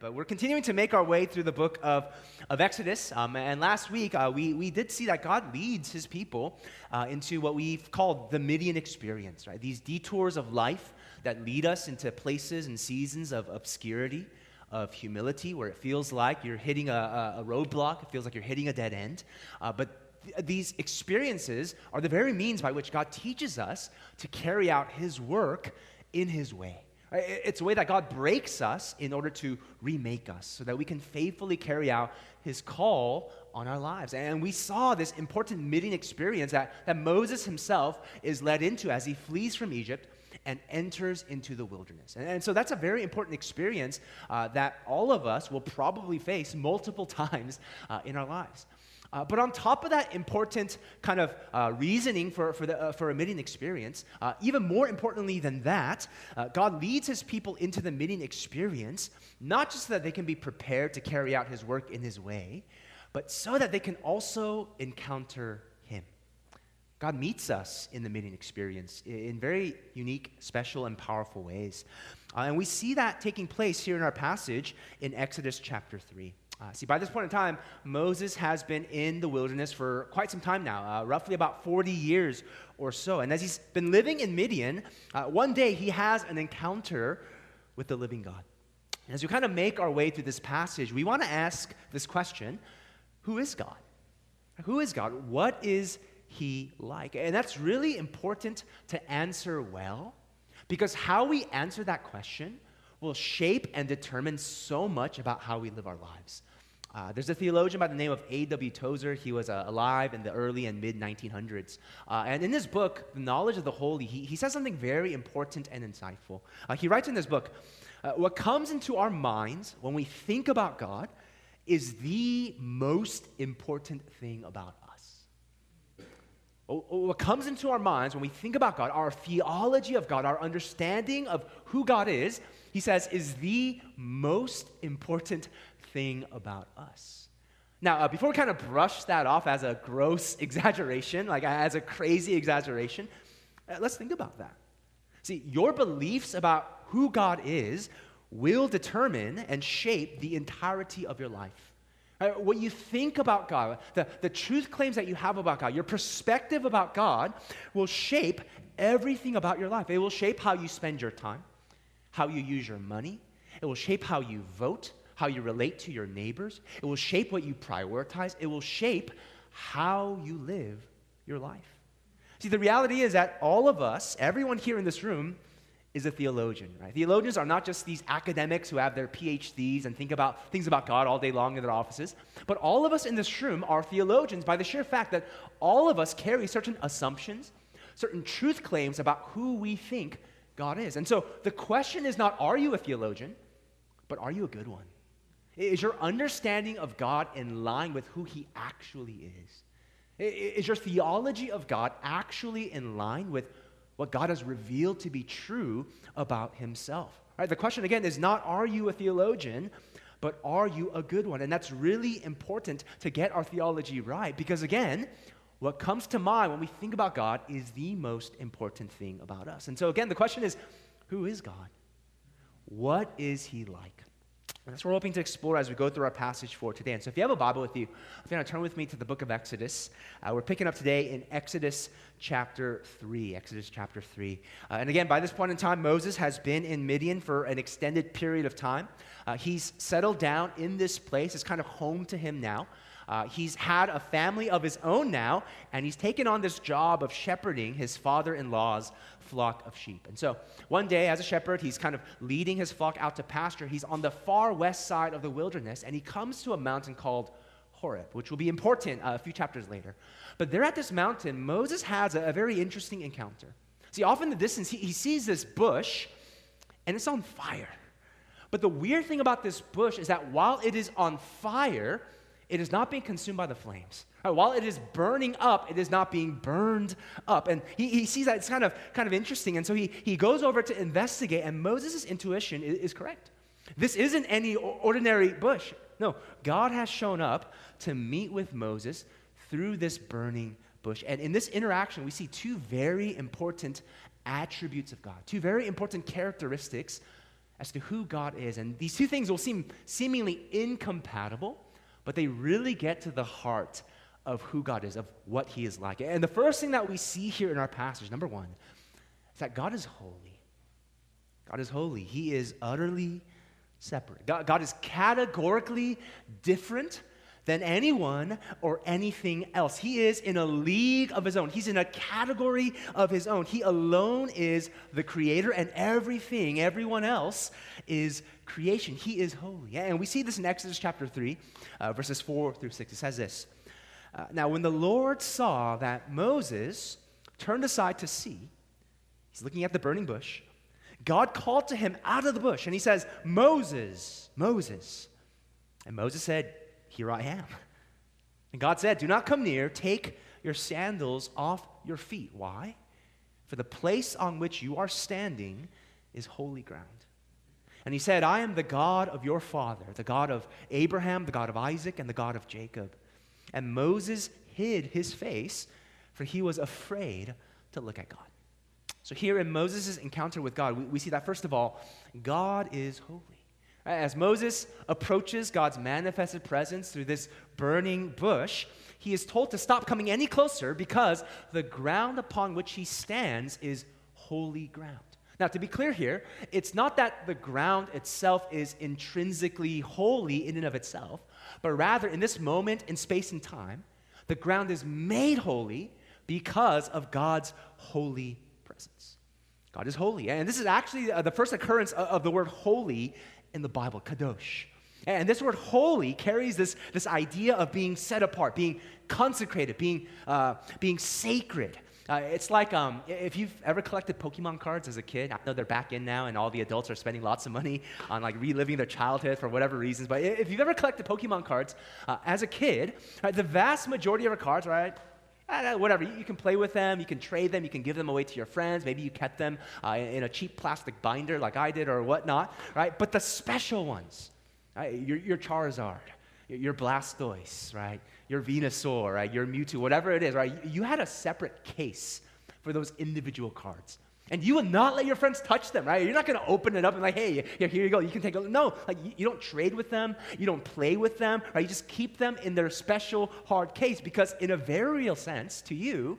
But we're continuing to make our way through the book of Exodus. And last week, we did see that God leads his people into what we've called the Midian experience, right? These detours of life that lead us into places and seasons of obscurity, of humility, where it feels like you're hitting a roadblock, it feels like you're hitting a dead end. These experiences are the very means by which God teaches us to carry out his work in his way. It's a way that God breaks us in order to remake us so that we can faithfully carry out his call on our lives. And we saw this important Midian experience that Moses himself is led into as he flees from Egypt and enters into the wilderness. And so that's a very important experience that all of us will probably face multiple times in our lives. But on top of that important kind of reasoning for a Midian experience, even more importantly than that, God leads his people into the Midian experience, not just so that they can be prepared to carry out his work in his way, but so that they can also encounter him. God meets us in the Midian experience in very unique, special, and powerful ways. And we see that taking place here in our passage in Exodus chapter 3. See, by this point in time, Moses has been in the wilderness for quite some time now, roughly about 40 years or so. And as he's been living in Midian, one day he has an encounter with the living God. And as we kind of make our way through this passage, we want to ask this question: who is God? Who is God? What is he like? And that's really important to answer well, because how we answer that question will shape and determine so much about how we live our lives. There's a theologian by the name of A.W. Tozer. He was alive in the early and mid-1900s. And in his book, The Knowledge of the Holy, he says something very important and insightful. He writes in this book, what comes into our minds when we think about God is the most important thing about us. What comes into our minds when we think about God, our theology of God, our understanding of who God is, he says, is the most important thing about us. Now, before we kind of brush that off as a gross exaggeration, like as a crazy exaggeration, let's think about that. See, your beliefs about who God is will determine and shape the entirety of your life. What you think about God, the truth claims that you have about God, your perspective about God will shape everything about your life. It will shape how you spend your time, how you use your money. It will shape how you vote, how you relate to your neighbors. It will shape what you prioritize. It will shape how you live your life. See, the reality is that all of us, everyone here in this room, is a theologian, right? Theologians are not just these academics who have their PhDs and think about things about God all day long in their offices, but all of us in this room are theologians by the sheer fact that all of us carry certain assumptions, certain truth claims about who we think God is. And so the question is not, are you a theologian, but are you a good one? Is your understanding of God in line with who he actually is? Is your theology of God actually in line with what God has revealed to be true about himself? Right? The question, again, is not, are you a theologian, but are you a good one? And that's really important to get our theology right, because, again, what comes to mind when we think about God is the most important thing about us. And so, again, the question is, who is God? What is he like? And that's what we're hoping to explore as we go through our passage for today. And so if you have a Bible with you, if you want to turn with me to the book of Exodus, we're picking up today in Exodus chapter 3. Exodus chapter 3. And again, by this point in time, Moses has been in Midian for an extended period of time. He's settled down in this place. It's kind of home to him now. He's had a family of his own now, and he's taken on this job of shepherding his father-in-law's flock of sheep. And so one day, as a shepherd, he's kind of leading his flock out to pasture. He's on the far west side of the wilderness, and he comes to a mountain called Horeb, which will be important a few chapters later. But there at this mountain, Moses has a very interesting encounter. See, off in the distance, he sees this bush, and it's on fire. But the weird thing about this bush is that while it is on fire, it is not being consumed by the flames. Right, while it is burning up, it is not being burned up. And he sees that it's kind of interesting. And so he goes over to investigate, and Moses' intuition is correct. This isn't any ordinary bush. No, God has shown up to meet with Moses through this burning bush. And in this interaction, we see two very important attributes of God, two very important characteristics as to who God is. And these two things will seem seemingly incompatible, but they really get to the heart of who God is, of what he is like. And the first thing that we see here in our passage, number one, is that God is holy. God is holy. He is utterly separate. God is categorically different than anyone or anything else. He is in a league of his own. He's in a category of his own. He alone is the creator, and everyone else is creation. He is holy. And we see this in Exodus chapter 3, verses 4 through 6. It says this, now when the Lord saw that Moses turned aside to see, he's looking at the burning bush, God called to him out of the bush, and he says, Moses, Moses. And Moses said, here I am. And God said, do not come near. Take your sandals off your feet. Why? For the place on which you are standing is holy ground. And he said, I am the God of your father, the God of Abraham, the God of Isaac, and the God of Jacob. And Moses hid his face, for he was afraid to look at God. So here in Moses' encounter with God, we see that, first of all, God is holy. As Moses approaches God's manifested presence through this burning bush, he is told to stop coming any closer because the ground upon which he stands is holy ground. Now, to be clear here, it's not that the ground itself is intrinsically holy in and of itself, but rather in this moment in space and time, the ground is made holy because of God's holy presence. God is holy. And this is actually the first occurrence of the word holy in the Bible, kadosh. And this word holy carries this idea of being set apart, being consecrated, being sacred. It's like if you've ever collected Pokemon cards as a kid. I know they're back in now and all the adults are spending lots of money on like reliving their childhood for whatever reasons. But if you've ever collected Pokemon cards as a kid, right, the vast majority of our cards, right, whatever, you can play with them, you can trade them, you can give them away to your friends. Maybe you kept them in a cheap plastic binder like I did or whatnot, right? But the special ones, right? Your Charizard, your Blastoise, right? Your Venusaur, right? Your Mewtwo, whatever it is, right? You had a separate case for those individual cards. And you would not let your friends touch them, right? You're not going to open it up and like, hey, here you go, you can take a look. No, like you don't trade with them, you don't play with them, right? You just keep them in their special hard case because in a very real sense, to you,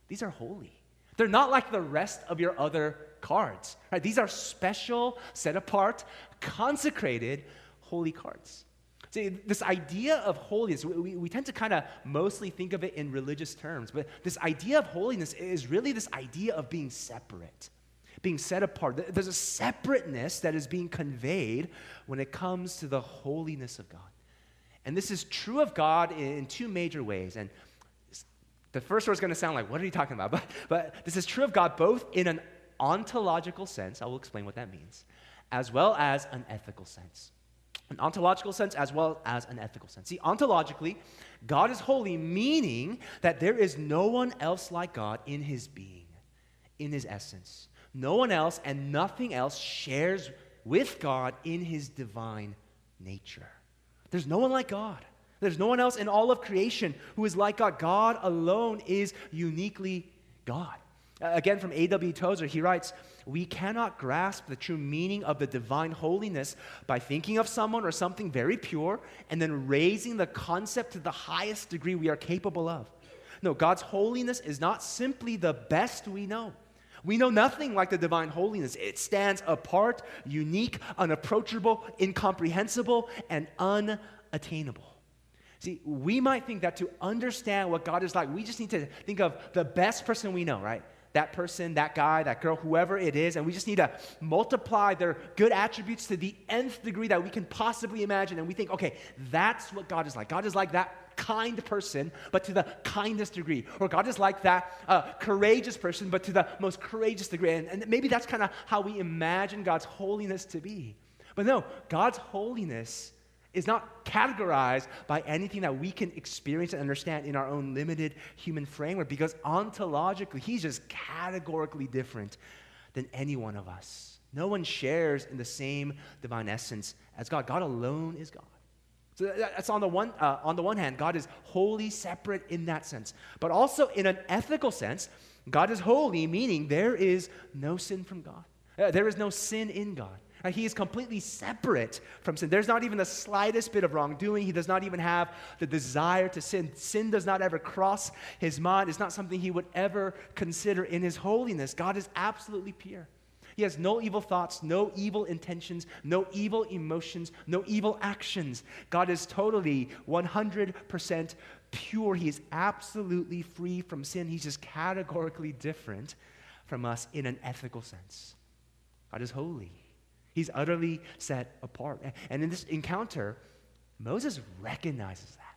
these are holy. They're not like the rest of your other cards, right? These are special, set apart, consecrated, holy cards. See, this idea of holiness, we tend to kind of mostly think of it in religious terms, but this idea of holiness is really this idea of being separate, being set apart. There's a separateness that is being conveyed when it comes to the holiness of God. And this is true of God in two major ways. And the first word is going to sound like, what are you talking about? But this is true of God both in an ontological sense, I will explain what that means, as well as an ethical sense. An ontological sense as well as an ethical sense. See, ontologically, God is holy, meaning that there is no one else like God in his being, in his essence. No one else and nothing else shares with God in his divine nature. There's no one like God. There's no one else in all of creation who is like God. God alone is uniquely God. Again, from A.W. Tozer, he writes, we cannot grasp the true meaning of the divine holiness by thinking of someone or something very pure and then raising the concept to the highest degree we are capable of. No, God's holiness is not simply the best we know. We know nothing like the divine holiness. It stands apart, unique, unapproachable, incomprehensible, and unattainable. See, we might think that to understand what God is like, we just need to think of the best person we know, right? That person, that guy, that girl, whoever it is, and we just need to multiply their good attributes to the nth degree that we can possibly imagine, and we think, okay, that's what God is like. God is like that kind person, but to the kindest degree. Or God is like that courageous person, but to the most courageous degree. And maybe that's kind of how we imagine God's holiness to be. But no, God's holiness is not categorized by anything that we can experience and understand in our own limited human framework, because ontologically, he's just categorically different than any one of us. No one shares in the same divine essence as God. God alone is God. So that's on the one hand, God is wholly separate in that sense. But also in an ethical sense, God is holy, meaning there is no sin from God. There is no sin in God. He is completely separate from sin. There's not even the slightest bit of wrongdoing. He does not even have the desire to sin. Sin does not ever cross his mind. It's not something he would ever consider in his holiness. God is absolutely pure. He has no evil thoughts, no evil intentions, no evil emotions, no evil actions. God is totally 100% pure. He is absolutely free from sin. He's just categorically different from us in an ethical sense. God is holy. He's utterly set apart. And in this encounter, Moses recognizes that.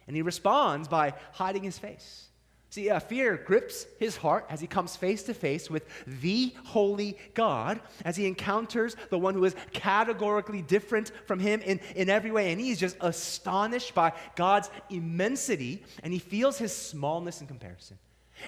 And he responds by hiding his face. See, fear grips his heart as he comes face to face with the holy God, as he encounters the one who is categorically different from him in every way. And he's just astonished by God's immensity, and he feels his smallness in comparison.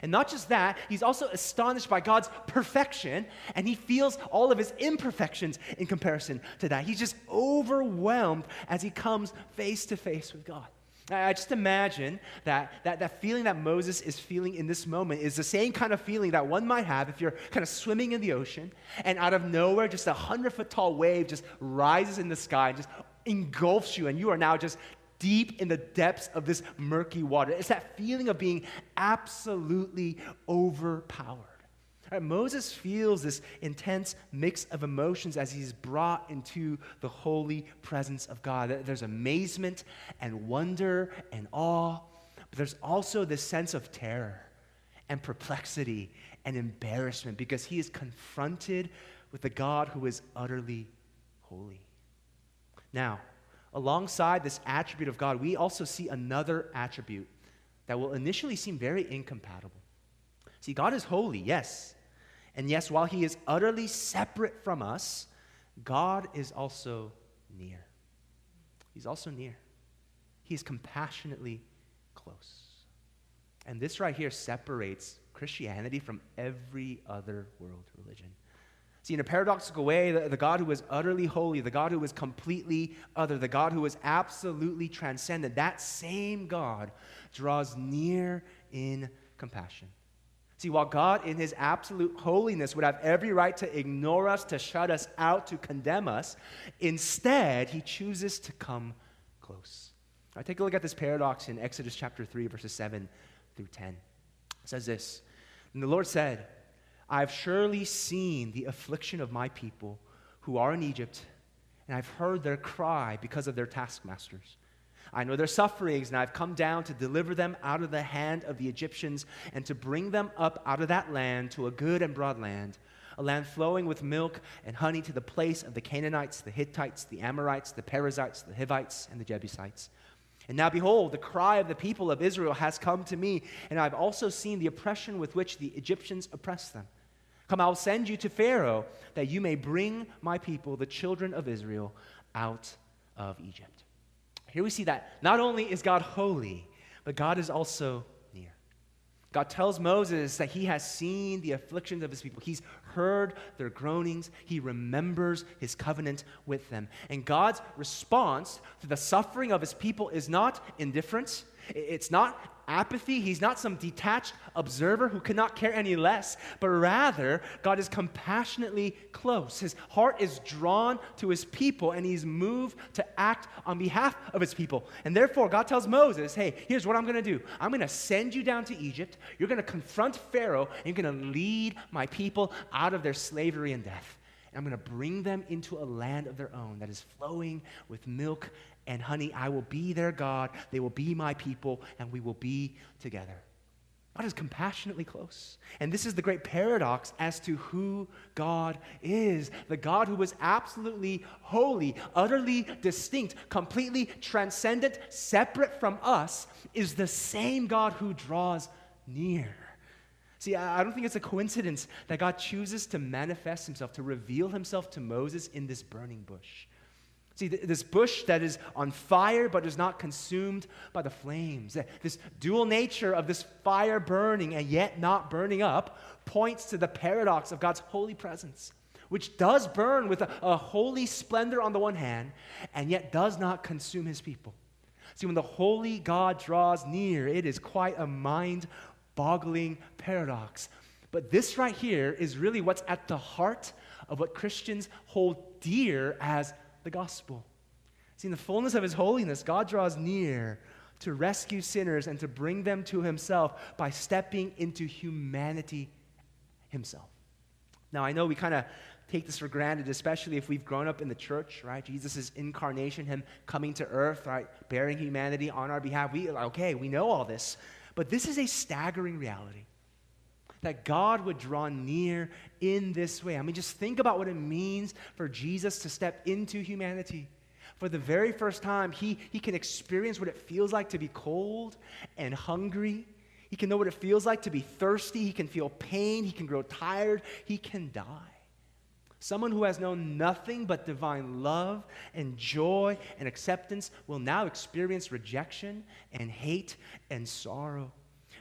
And not just that, he's also astonished by God's perfection, and he feels all of his imperfections in comparison to that. He's just overwhelmed as he comes face to face with God. I just imagine that feeling that Moses is feeling in this moment is the same kind of feeling that one might have if you're kind of swimming in the ocean, and out of nowhere, just a 100-foot tall wave just rises in the sky and just engulfs you, and you are now just deep in the depths of this murky water. It's that feeling of being absolutely overpowered. Right, Moses feels this intense mix of emotions as he's brought into the holy presence of God. There's amazement and wonder and awe, but there's also this sense of terror and perplexity and embarrassment because he is confronted with the God who is utterly holy. Now, alongside this attribute of God, we also see another attribute that will initially seem very incompatible. See, God is holy, yes. And yes, while he is utterly separate from us, God is also near. He's also near. He is compassionately close. And this right here separates Christianity from every other world religion. See, in a paradoxical way, the God who is utterly holy, the God who is completely other, the God who is absolutely transcendent, that same God draws near in compassion. See, while God in his absolute holiness would have every right to ignore us, to shut us out, to condemn us, instead, he chooses to come close. All right, take a look at this paradox in Exodus chapter 3, verses 7 through 10. It says this, "And the Lord said, I have surely seen the affliction of my people who are in Egypt, and I've heard their cry because of their taskmasters. I know their sufferings, and I've come down to deliver them out of the hand of the Egyptians and to bring them up out of that land to a good and broad land, a land flowing with milk and honey, to the place of the Canaanites, the Hittites, the Amorites, the Perizzites, the Hivites, and the Jebusites. And now behold, the cry of the people of Israel has come to me, and I've also seen the oppression with which the Egyptians oppress them. Come, I'll send you to Pharaoh, that you may bring my people, the children of Israel, out of Egypt." Here we see that not only is God holy, but God is also near. God tells Moses that he has seen the afflictions of his people. He's heard their groanings. He remembers his covenant with them. And God's response to the suffering of his people is not indifference. It's not apathy. He's not some detached observer who cannot care any less, but rather, God is compassionately close. His heart is drawn to his people, and he's moved to act on behalf of his people. And therefore, God tells Moses, hey, here's what I'm going to do. I'm going to send you down to Egypt. You're going to confront Pharaoh, and you're going to lead my people out of their slavery and death. And I'm going to bring them into a land of their own that is flowing with milk and honey. I will be their God. They will be my people, and we will be together. God is compassionately close. And this is the great paradox as to who God is. The God who is absolutely holy, utterly distinct, completely transcendent, separate from us, is the same God who draws near. See, I don't think it's a coincidence that God chooses to manifest himself, to reveal himself to Moses in this burning bush. See, this bush that is on fire but is not consumed by the flames. This dual nature of this fire burning and yet not burning up points to the paradox of God's holy presence, which does burn with a holy splendor on the one hand and yet does not consume his people. See, when the holy God draws near, it is quite a mind-boggling paradox. But this right here is really what's at the heart of what Christians hold dear as the gospel. See, in the fullness of his holiness, God draws near to rescue sinners and to bring them to himself by stepping into humanity himself. Now, I know we kind of take this for granted, especially if we've grown up in the church, right? Jesus' incarnation, him coming to earth, right? Bearing humanity on our behalf. We know all this. But this is a staggering reality, that God would draw near in this way. I mean, just think about what it means for Jesus to step into humanity. For the very first time, he can experience what it feels like to be cold and hungry. He can know what it feels like to be thirsty. He can feel pain. He can grow tired. He can die. Someone who has known nothing but divine love and joy and acceptance will now experience rejection and hate and sorrow.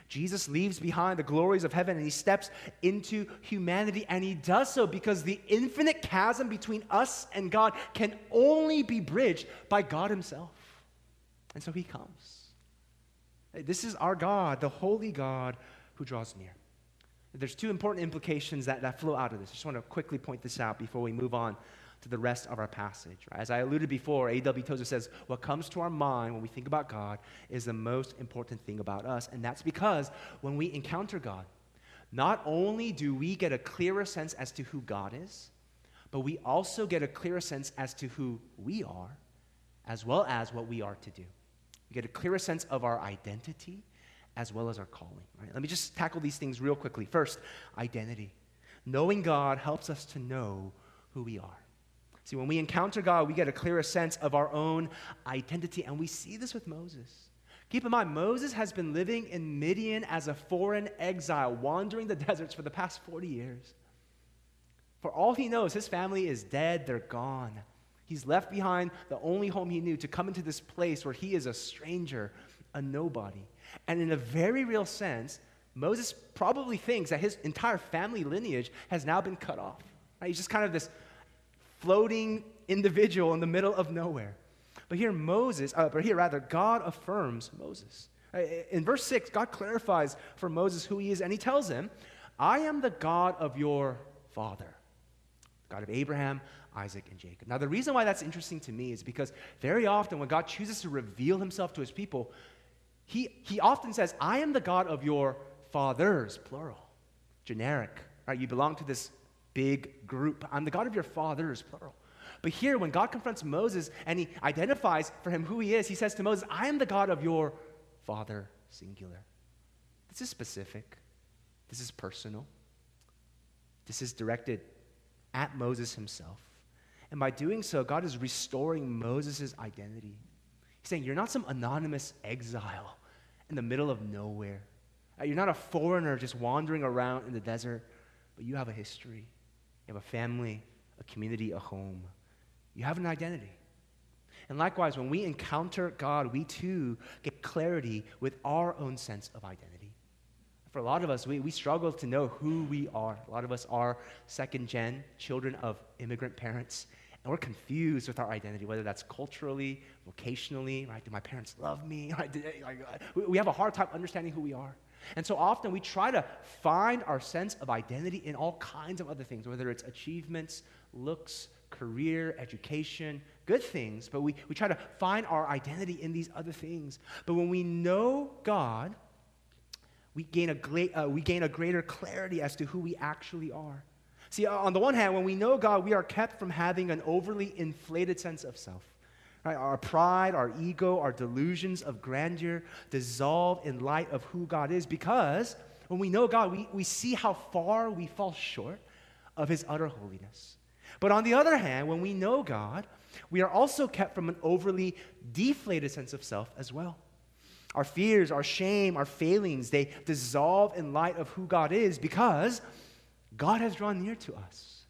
Jesus leaves behind the glories of heaven and he steps into humanity, and he does so because the infinite chasm between us and God can only be bridged by God himself. And so he comes. This is our God, the holy God who draws near. There's two important implications that flow out of this. I just want to quickly point this out before we move on to the rest of our passage. Right? As I alluded before, A.W. Tozer says, what comes to our mind when we think about God is the most important thing about us. And that's because when we encounter God, not only do we get a clearer sense as to who God is, but we also get a clearer sense as to who we are, as well as what we are to do. We get a clearer sense of our identity as well as our calling. Right? Let me just tackle these things real quickly. First, identity. Knowing God helps us to know who we are. See, when we encounter God, we get a clearer sense of our own identity, and we see this with Moses. Keep in mind, Moses has been living in Midian as a foreign exile, wandering the deserts for the past 40 years. For all he knows, his family is dead, they're gone. He's left behind the only home he knew to come into this place where he is a stranger, a nobody. And in a very real sense, Moses probably thinks that his entire family lineage has now been cut off. Right? He's just kind of this floating individual in the middle of nowhere. But here God affirms Moses. In verse 6, God clarifies for Moses who he is, and he tells him, I am the God of your father, God of Abraham, Isaac, and Jacob. Now, the reason why that's interesting to me is because very often when God chooses to reveal himself to his people, he often says, I am the God of your fathers, plural, generic. Right? You belong to this big group. I'm the God of your fathers, plural. But here, when God confronts Moses and he identifies for him who he is, he says to Moses, I am the God of your father, singular. This is specific. This is personal. This is directed at Moses himself. And by doing so, God is restoring Moses' identity. He's saying, you're not some anonymous exile in the middle of nowhere. You're not a foreigner just wandering around in the desert, but you have a history. You have a family, a community, a home. You have an identity. And likewise, when we encounter God, we too get clarity with our own sense of identity. For a lot of us, we struggle to know who we are. A lot of us are second-gen children of immigrant parents, and we're confused with our identity, whether that's culturally, vocationally, right? Do my parents love me? Right? We have a hard time understanding who we are. And so often we try to find our sense of identity in all kinds of other things, whether it's achievements, looks, career, education, good things, but we try to find our identity in these other things. But when we know God, we gain a greater clarity as to who we actually are. See, on the one hand, when we know God, we are kept from having an overly inflated sense of self. Right? Our pride, our ego, our delusions of grandeur dissolve in light of who God is, because when we know God, we see how far we fall short of his utter holiness. But on the other hand, when we know God, we are also kept from an overly deflated sense of self as well. Our fears, our shame, our failings, they dissolve in light of who God is, because God has drawn near to us.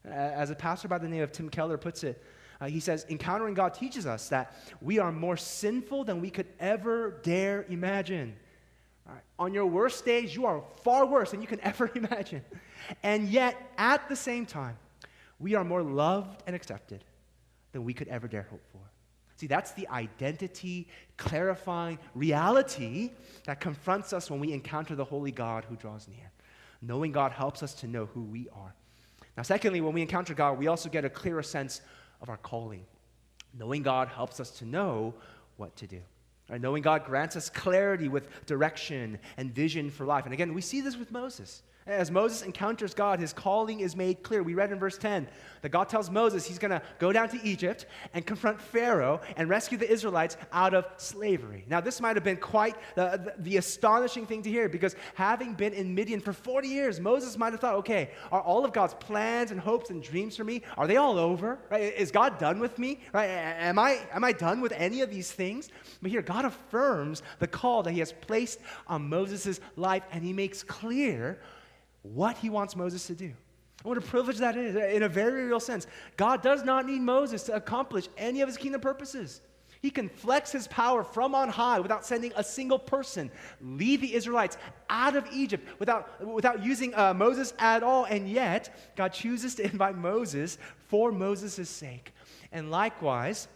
As a pastor by the name of Tim Keller puts it, he says, encountering God teaches us that we are more sinful than we could ever dare imagine. Right. On your worst days, you are far worse than you can ever imagine. And yet, at the same time, we are more loved and accepted than we could ever dare hope for. See, that's the identity-clarifying reality that confronts us when we encounter the holy God who draws near. Knowing God helps us to know who we are. Now, secondly, when we encounter God, we also get a clearer sense of our calling. Knowing God helps us to know what to do. Right? Knowing God grants us clarity with direction and vision for life. And again, we see this with Moses. As Moses encounters God, his calling is made clear. We read in verse 10 that God tells Moses he's going to go down to Egypt and confront Pharaoh and rescue the Israelites out of slavery. Now, this might have been quite the astonishing thing to hear, because having been in Midian for 40 years, Moses might have thought, okay, are all of God's plans and hopes and dreams for me, are they all over? Right? Is God done with me? Right? Am I done with any of these things? But here, God affirms the call that he has placed on Moses' life, and he makes clear what he wants Moses to do. And what a privilege that is, in a very real sense. God does not need Moses to accomplish any of his kingdom purposes. He can flex his power from on high without sending a single person, lead the Israelites out of Egypt without using Moses at all. And yet, God chooses to invite Moses for Moses' sake. And likewise,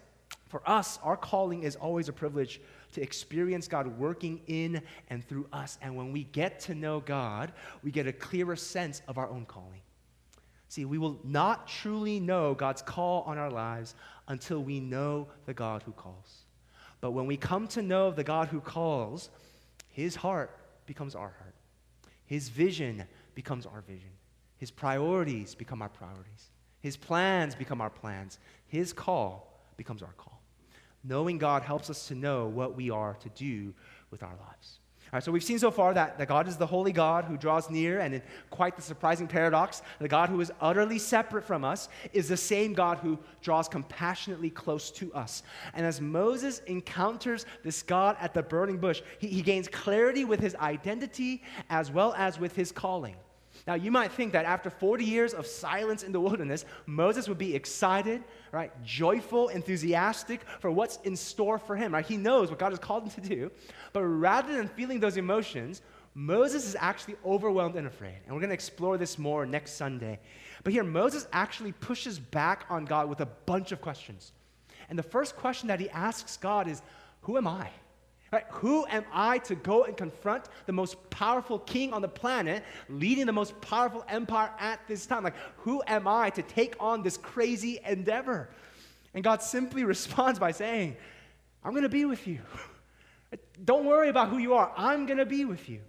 for us, our calling is always a privilege to experience God working in and through us. And when we get to know God, we get a clearer sense of our own calling. See, we will not truly know God's call on our lives until we know the God who calls. But when we come to know the God who calls, his heart becomes our heart. His vision becomes our vision. His priorities become our priorities. His plans become our plans. His call becomes our call. Knowing God helps us to know what we are to do with our lives. All right, so we've seen so far that God is the holy God who draws near, and in quite the surprising paradox, the God who is utterly separate from us is the same God who draws compassionately close to us. And as Moses encounters this God at the burning bush, he gains clarity with his identity as well as with his calling. Now, you might think that after 40 years of silence in the wilderness, Moses would be excited, right, joyful, enthusiastic for what's in store for him, right? He knows what God has called him to do. But rather than feeling those emotions, Moses is actually overwhelmed and afraid. And we're going to explore this more next Sunday. But here, Moses actually pushes back on God with a bunch of questions. And the first question that he asks God is, who am I? Right? Who am I to go and confront the most powerful king on the planet, leading the most powerful empire at this time? Like, who am I to take on this crazy endeavor? And God simply responds by saying, I'm going to be with you. Don't worry about who you are. I'm going to be with you.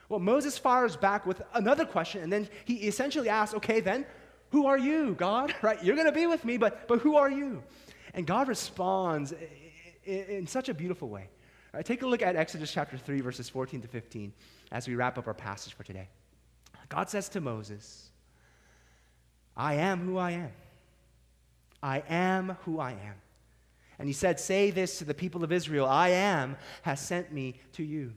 Well, Moses fires back with another question, and then he essentially asks, okay, then, who are you, God? Right? You're going to be with me, but who are you? And God responds in such a beautiful way. Right, take a look at Exodus chapter 3, verses 14 to 15, as we wrap up our passage for today. God says to Moses, I am who I am. I am who I am. And he said, say this to the people of Israel, I am has sent me to you.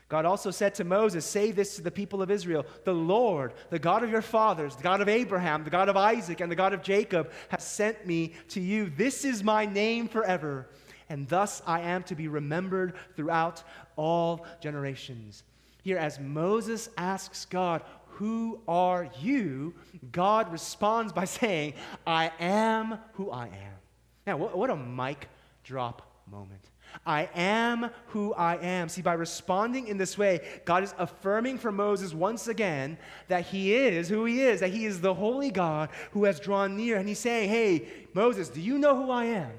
God also said to Moses, say this to the people of Israel, the Lord, the God of your fathers, the God of Abraham, the God of Isaac, and the God of Jacob has sent me to you. This is my name forever. And thus I am to be remembered throughout all generations. Here, as Moses asks God, who are you? God responds by saying, I am who I am. Now, what a mic drop moment. I am who I am. See, by responding in this way, God is affirming for Moses once again that he is who he is, that he is the holy God who has drawn near. And he's saying, hey, Moses, do you know who I am?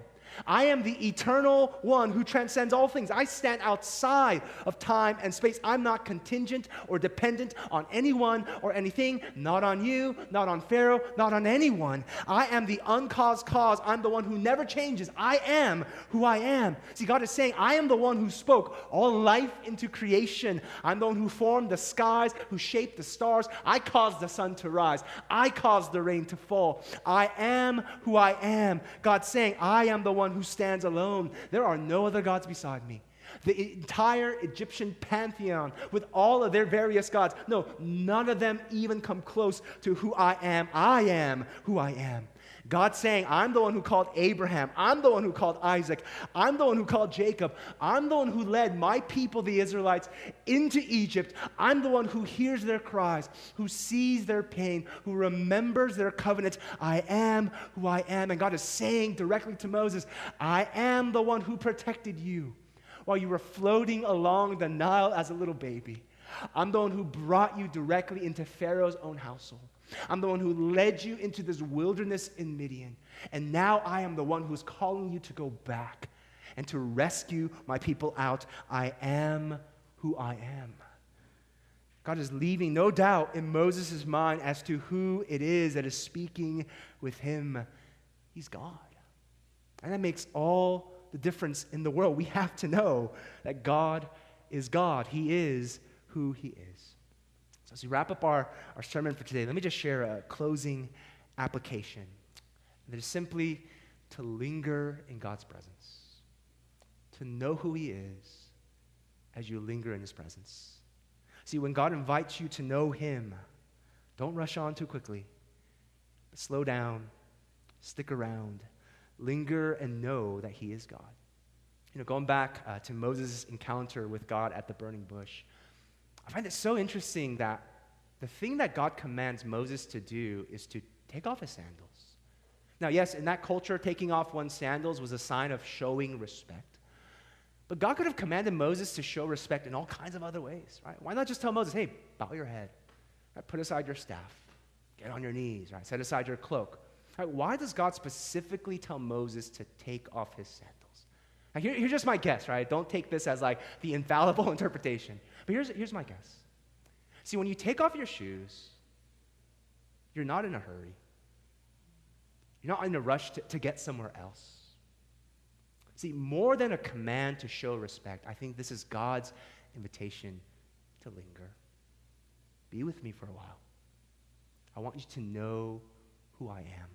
I am the eternal one who transcends all things. I stand outside of time and space. I'm not contingent or dependent on anyone or anything, not on you, not on Pharaoh, not on anyone. I am the uncaused cause. I'm the one who never changes. I am who I am. See, God is saying, I am the one who spoke all life into creation. I'm the one who formed the skies, who shaped the stars. I caused the sun to rise. I caused the rain to fall. I am who I am. God's saying, I am the one who stands alone. There are no other gods beside me. The entire Egyptian pantheon with all of their various gods, no, none of them even come close to who I am. I am who I am. God saying, I'm the one who called Abraham. I'm the one who called Isaac. I'm the one who called Jacob. I'm the one who led my people, the Israelites, into Egypt. I'm the one who hears their cries, who sees their pain, who remembers their covenant. I am who I am. And God is saying directly to Moses, I am the one who protected you while you were floating along the Nile as a little baby. I'm the one who brought you directly into Pharaoh's own household. I'm the one who led you into this wilderness in Midian. And now I am the one who's calling you to go back and to rescue my people out. I am who I am. God is leaving no doubt in Moses' mind as to who it is that is speaking with him. He's God. And that makes all the difference in the world. We have to know that God is God. He is who he is. So as we wrap up our sermon for today, let me just share a closing application. That is simply to linger in God's presence. To know who he is as you linger in his presence. See, when God invites you to know him, don't rush on too quickly. But slow down, stick around, linger and know that he is God. Going back to Moses' encounter with God at the burning bush, I find it so interesting that the thing that God commands Moses to do is to take off his sandals. Now, yes, in that culture, taking off one's sandals was a sign of showing respect. But God could have commanded Moses to show respect in all kinds of other ways, right? Why not just tell Moses, hey, bow your head, right? Put aside your staff, get on your knees, right? Set aside your cloak. Right? Why does God specifically tell Moses to take off his sandals? Now, here's just my guess, right? Don't take this as like the infallible interpretation. But here's my guess. See, when you take off your shoes, you're not in a hurry. You're not in a rush to get somewhere else. See, more than a command to show respect, I think this is God's invitation to linger. Be with me for a while. I want you to know who I am.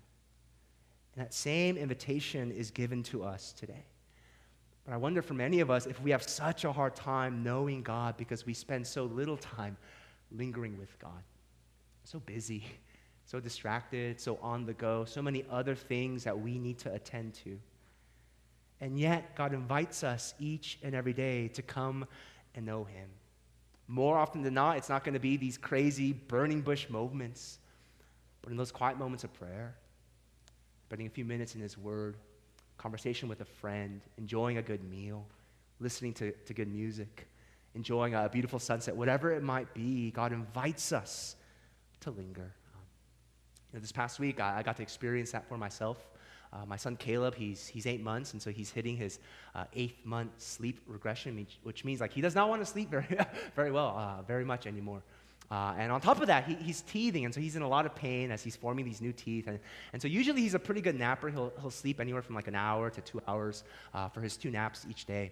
And that same invitation is given to us today. But I wonder for many of us if we have such a hard time knowing God because we spend so little time lingering with God. So busy, so distracted, so on the go, so many other things that we need to attend to. And yet, God invites us each and every day to come and know him. More often than not, it's not going to be these crazy burning bush moments, but in those quiet moments of prayer, spending a few minutes in his word, conversation with a friend, enjoying a good meal, listening to good music, enjoying a beautiful sunset, whatever it might be, God invites us to linger. This past week, I got to experience that for myself. My son Caleb, he's 8 months, and so he's hitting his 8th month sleep regression, which means like he does not want to sleep very well, very much anymore. And on top of that, he's teething, and so he's in a lot of pain as he's forming these new teeth. And so usually he's a pretty good napper. He'll sleep anywhere from like an hour to 2 hours for his 2 naps each day.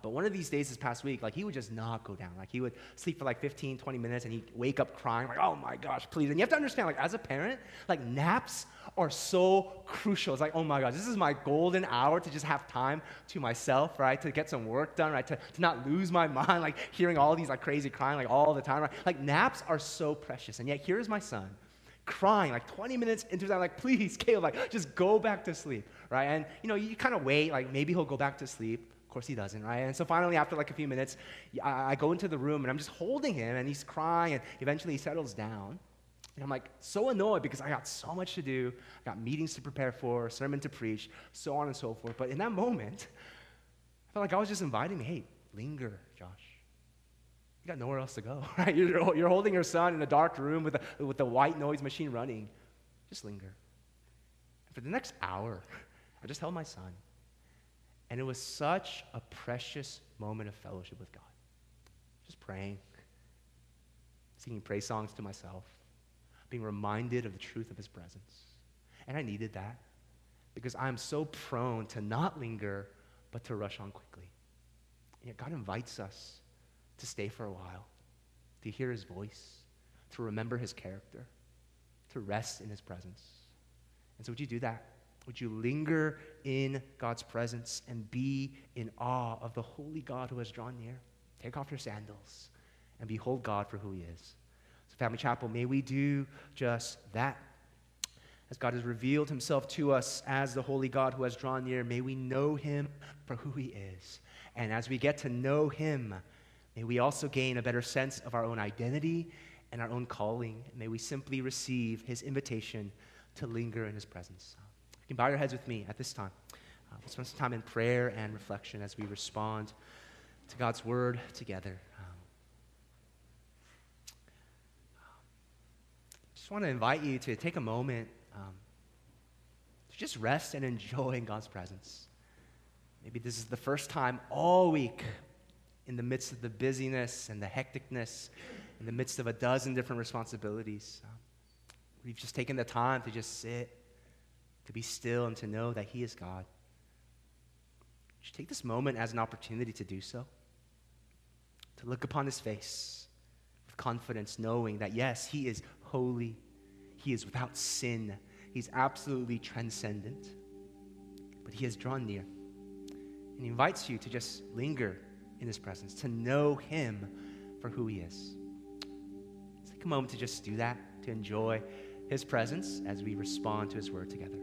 But one of these days this past week, like he would just not go down. Like he would sleep for like 15, 20 minutes and he'd wake up crying like, oh my gosh, please. And you have to understand, like as a parent, like naps are so crucial. It's like, oh my gosh, this is my golden hour to just have time to myself, right? To get some work done, right? To not lose my mind, like hearing all these like crazy crying like all the time, right? Like naps are so precious. And yet here's my son crying like 20 minutes into that, like, please, Caleb, like just go back to sleep, right? And you kind of wait, like maybe he'll go back to sleep. Of course he doesn't, right? And so finally, after like a few minutes, I go into the room and I'm just holding him and he's crying and eventually he settles down. And I'm like so annoyed because I got so much to do. I got meetings to prepare for, a sermon to preach, so on and so forth. But in that moment, I felt like God was just inviting me, hey, linger, Josh. You got nowhere else to go, right? You're holding your son in a dark room with the white noise machine running. Just linger. And for the next hour, I just held my son. And it was such a precious moment of fellowship with God. Just praying, singing praise songs to myself, being reminded of the truth of his presence. And I needed that because I'm so prone to not linger, but to rush on quickly. And yet God invites us to stay for a while, to hear his voice, to remember his character, to rest in his presence. And so would you do that? Would you linger in God's presence and be in awe of the holy God who has drawn near? Take off your sandals and behold God for who he is. So Family Chapel, may we do just that. As God has revealed himself to us as the holy God who has drawn near, may we know him for who he is. And as we get to know him, may we also gain a better sense of our own identity and our own calling. May we simply receive his invitation to linger in his presence. You can bow your heads with me at this time. We'll spend some time in prayer and reflection as we respond to God's word together. Just just want to invite you to take a moment to just rest and enjoy in God's presence. Maybe this is the first time all week, in the midst of the busyness and the hecticness, in the midst of a dozen different responsibilities, we've just taken the time to just sit, to be still, and to know that He is God. Just take this moment as an opportunity to do so, to look upon His face with confidence, knowing that, yes, He is holy, He is without sin, He's absolutely transcendent, but He has drawn near. And He invites you to just linger in His presence, to know Him for who He is. Let's take a moment to just do that, to enjoy His presence as we respond to His word together.